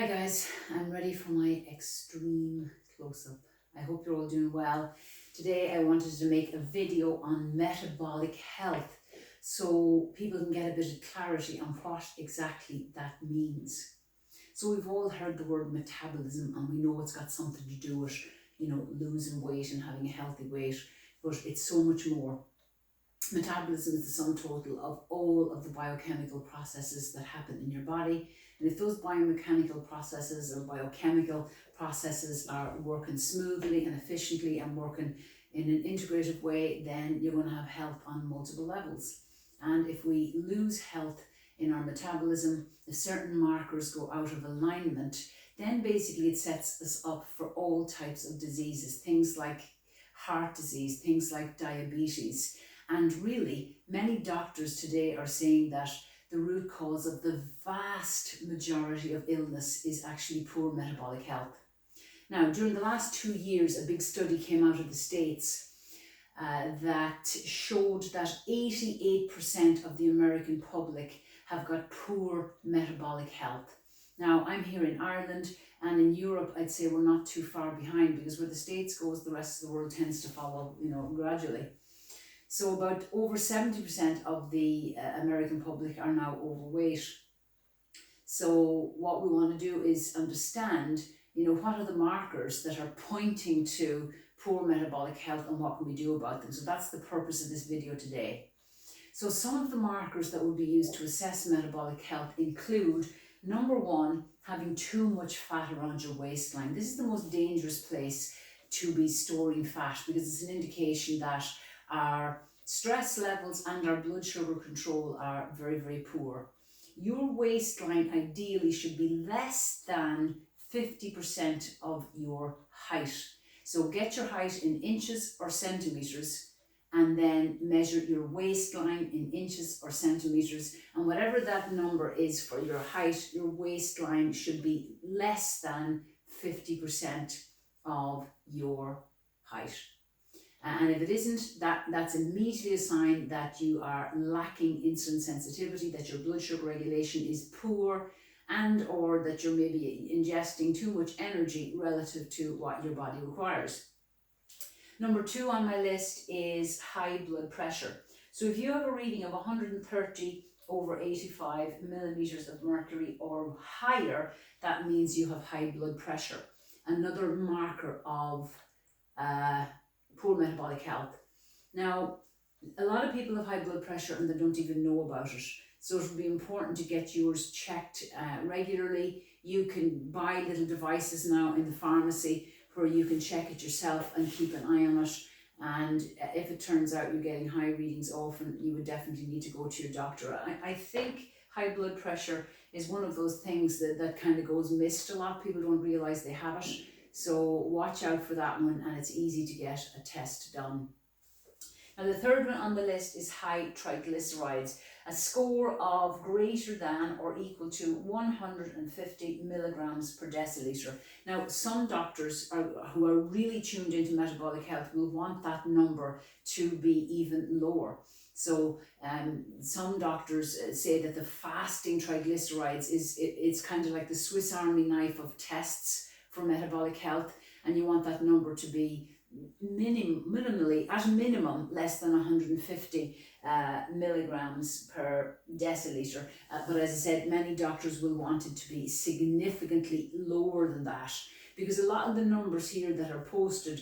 Hi guys, I'm ready for my extreme close-up. I hope you're all doing well. Today I wanted to make a video on metabolic health so people can get a bit of clarity on what exactly that means. So we've all heard the word metabolism and we know it's got something to do with, losing weight and having a healthy weight, but it's so much more. Metabolism is the sum total of all of the biochemical processes that happen in your body. And if those biomechanical processes or biochemical processes are working smoothly and efficiently and working in an integrative way, then you're going to have health on multiple levels. And if we lose health in our metabolism, if certain markers go out of alignment, then basically it sets us up for all types of diseases, things like heart disease, things like diabetes. And really, many doctors today are saying that the root cause of the vast majority of illness is actually poor metabolic health. Now, during the last 2 years, a big study came out of the States that showed that 88% of the American public have got poor metabolic health. Now, I'm here in Ireland, and in Europe, I'd say we're not too far behind, because where the States goes, the rest of the world tends to follow, gradually. So about over 70% of the American public are now overweight. So what we want to do is understand, what are the markers that are pointing to poor metabolic health and what can we do about them. So that's the purpose of this video today. So some of the markers that would be used to assess metabolic health include, number one, having too much fat around your waistline. This is the most dangerous place to be storing fat, because it's an indication that our stress levels and our blood sugar control are very, very poor. Your waistline ideally should be less than 50% of your height. So get your height in inches or centimeters, and then measure your waistline in inches or centimeters. And whatever that number is for your height, your waistline should be less than 50% of your height. And if it isn't, that's immediately a sign that you are lacking insulin sensitivity, that your blood sugar regulation is poor, and or that you're maybe ingesting too much energy relative to what your body requires. Number two on my list is high blood pressure. So if you have a reading of 130 over 85 millimeters of mercury or higher, that means you have high blood pressure. Another marker of poor metabolic health. Now, a lot of people have high blood pressure and they don't even know about it. So it would be important to get yours checked regularly. You can buy little devices now in the pharmacy where you can check it yourself and keep an eye on it. And if it turns out you're getting high readings often, you would definitely need to go to your doctor. I think high blood pressure is one of those things that kind of goes missed a lot. People don't realize they have it. So watch out for that one, and it's easy to get a test done. Now the third one on the list is high triglycerides, a score of greater than or equal to 150 milligrams per deciliter. Now some doctors who are really tuned into metabolic health will want that number to be even lower. So some doctors say that the fasting triglycerides it's kind of like the Swiss Army knife of tests for metabolic health, and you want that number to be minimally, at a minimum, less than 150 milligrams per deciliter. But as I said, many doctors will want it to be significantly lower than that, because a lot of the numbers here that are posted,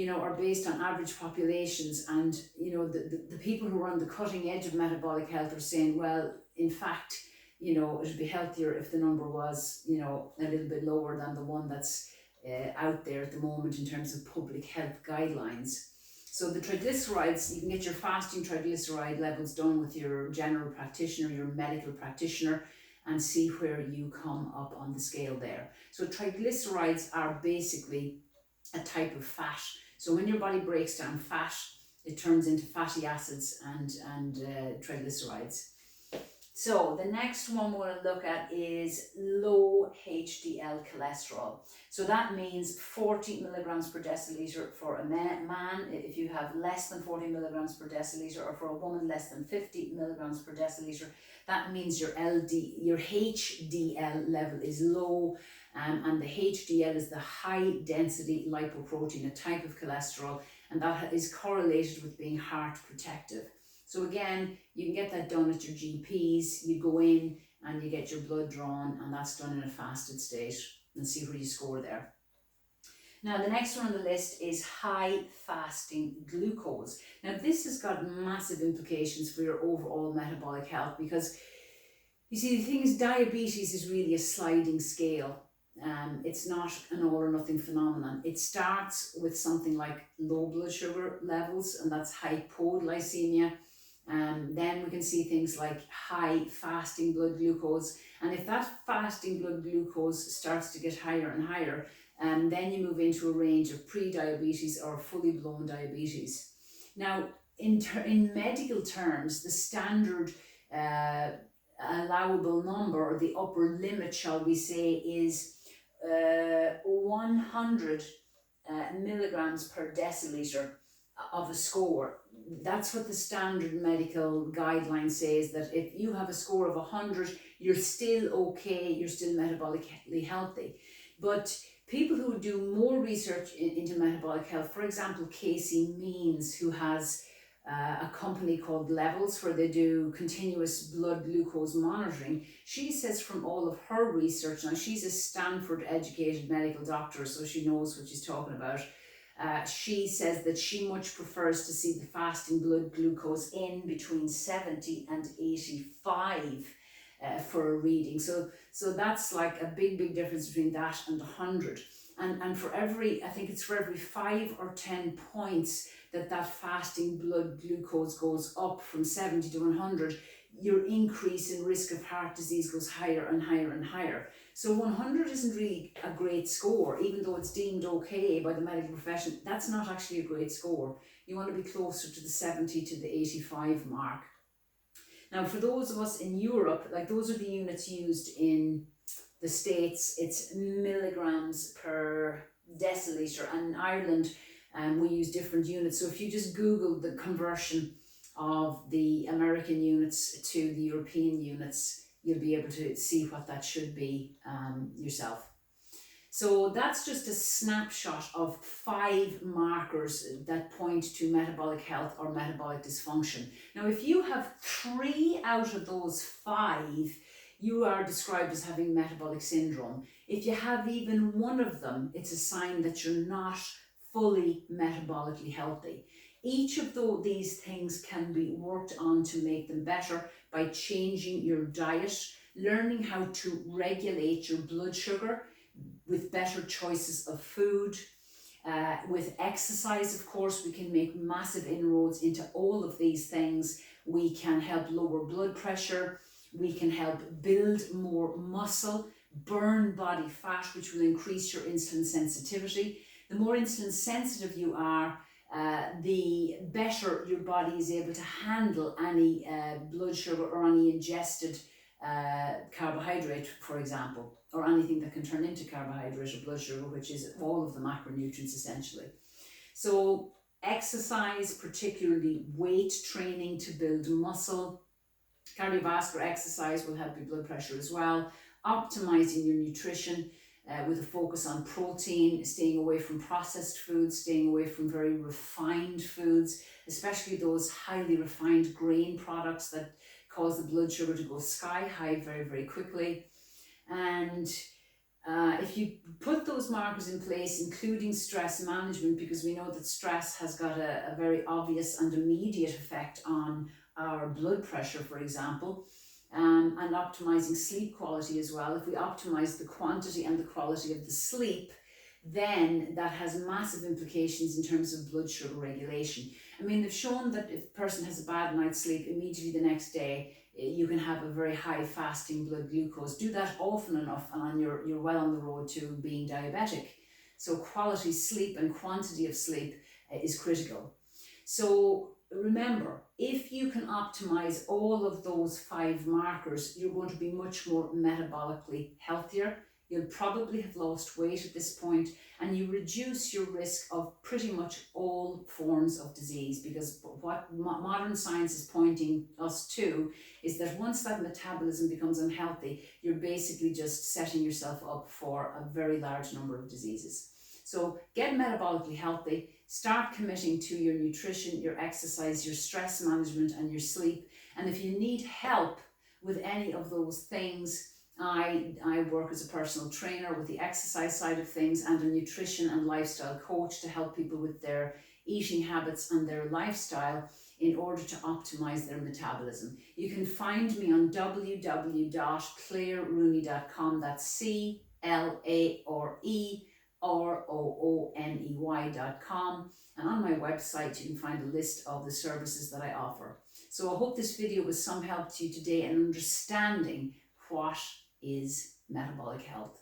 are based on average populations, and the people who are on the cutting edge of metabolic health are saying, well, in fact, it would be healthier if the number was, a little bit lower than the one that's out there at the moment in terms of public health guidelines. So the triglycerides, you can get your fasting triglyceride levels done with your general practitioner, your medical practitioner, and see where you come up on the scale there. So triglycerides are basically a type of fat. So when your body breaks down fat, it turns into fatty acids and triglycerides. So the next one we're going to look at is low HDL cholesterol. So that means 40 milligrams per deciliter for a man. If you have less than 40 milligrams per deciliter, or for a woman less than 50 milligrams per deciliter, that means your HDL level is low, and the HDL is the high density lipoprotein, a type of cholesterol, and that is correlated with being heart protective. So again, you can get that done at your GPs. You go in and you get your blood drawn, and that's done in a fasted state, and see where you score there. Now, the next one on the list is high fasting glucose. Now, this has got massive implications for your overall metabolic health, because you see, the thing is, diabetes is really a sliding scale. It's not an all or nothing phenomenon. It starts with something like low blood sugar levels, and that's hypoglycemia. Then we can see things like high fasting blood glucose. And if that fasting blood glucose starts to get higher and higher, then you move into a range of pre-diabetes or fully blown diabetes. Now, in medical terms, the standard allowable number, or the upper limit, shall we say, is 100 milligrams per deciliter of a score. That's what the standard medical guideline says, that if you have a score of 100, you're still okay, you're still metabolically healthy. But people who do more research into metabolic health, for example, Casey Means, who has a company called Levels, where they do continuous blood glucose monitoring, she says from all of her research, now she's a Stanford educated medical doctor, so she knows what she's talking about. She says that she much prefers to see the fasting blood glucose in between 70 and 85 for a reading. So that's like a big difference between that and 100. And for every, I think it's for every 5 or 10 points that fasting blood glucose goes up from 70 to 100, your increase in risk of heart disease goes higher and higher and higher. So 100 isn't really a great score, even though it's deemed okay by the medical profession. That's not actually a great score. You want to be closer to the 70 to the 85 mark. Now, for those of us in Europe, like those are the units used in the States, it's milligrams per deciliter, and in Ireland we use different units. So if you just Google the conversion of the American units to the European units, you'll be able to see what that should be yourself. So that's just a snapshot of 5 markers that point to metabolic health or metabolic dysfunction. Now, if you have 3 out of those 5, you are described as having metabolic syndrome. If you have even one of them, it's a sign that you're not fully metabolically healthy. Each of these things can be worked on to make them better by changing your diet, learning how to regulate your blood sugar with better choices of food. With exercise, of course, we can make massive inroads into all of these things. We can help lower blood pressure. We can help build more muscle, burn body fat, which will increase your insulin sensitivity. The more insulin sensitive you are, the better your body is able to handle any blood sugar or any ingested carbohydrate, for example, or anything that can turn into carbohydrate or blood sugar, which is all of the macronutrients essentially. So exercise, particularly weight training to build muscle, cardiovascular exercise will help your blood pressure as well. Optimizing your nutrition with a focus on protein, staying away from processed foods, staying away from very refined foods, especially those highly refined grain products that cause the blood sugar to go sky high very quickly. And if you put those markers in place, including stress management, because we know that stress has got a very obvious and immediate effect on our blood pressure, for example, and optimizing sleep quality as well. If we optimize the quantity and the quality of the sleep, then that has massive implications in terms of blood sugar regulation. I mean, they've shown that if a person has a bad night's sleep, immediately the next day you can have a very high fasting blood glucose. Do that often enough and you're well on the road to being diabetic. So quality sleep and quantity of sleep is critical. So remember, if you can optimize all of those 5 markers, you're going to be much more metabolically healthier. You'll probably have lost weight at this point, and you reduce your risk of pretty much all forms of disease, because what modern science is pointing us to is that once that metabolism becomes unhealthy, you're basically just setting yourself up for a very large number of diseases. So get metabolically healthy, start committing to your nutrition, your exercise, your stress management, and your sleep. And if you need help with any of those things, I work as a personal trainer with the exercise side of things, and a nutrition and lifestyle coach to help people with their eating habits and their lifestyle in order to optimize their metabolism. You can find me on www.clairerooney.com. That's CLAREROONEY.com, and on my website you can find a list of the services that I offer. So I hope this video was some help to you today in understanding what is metabolic health.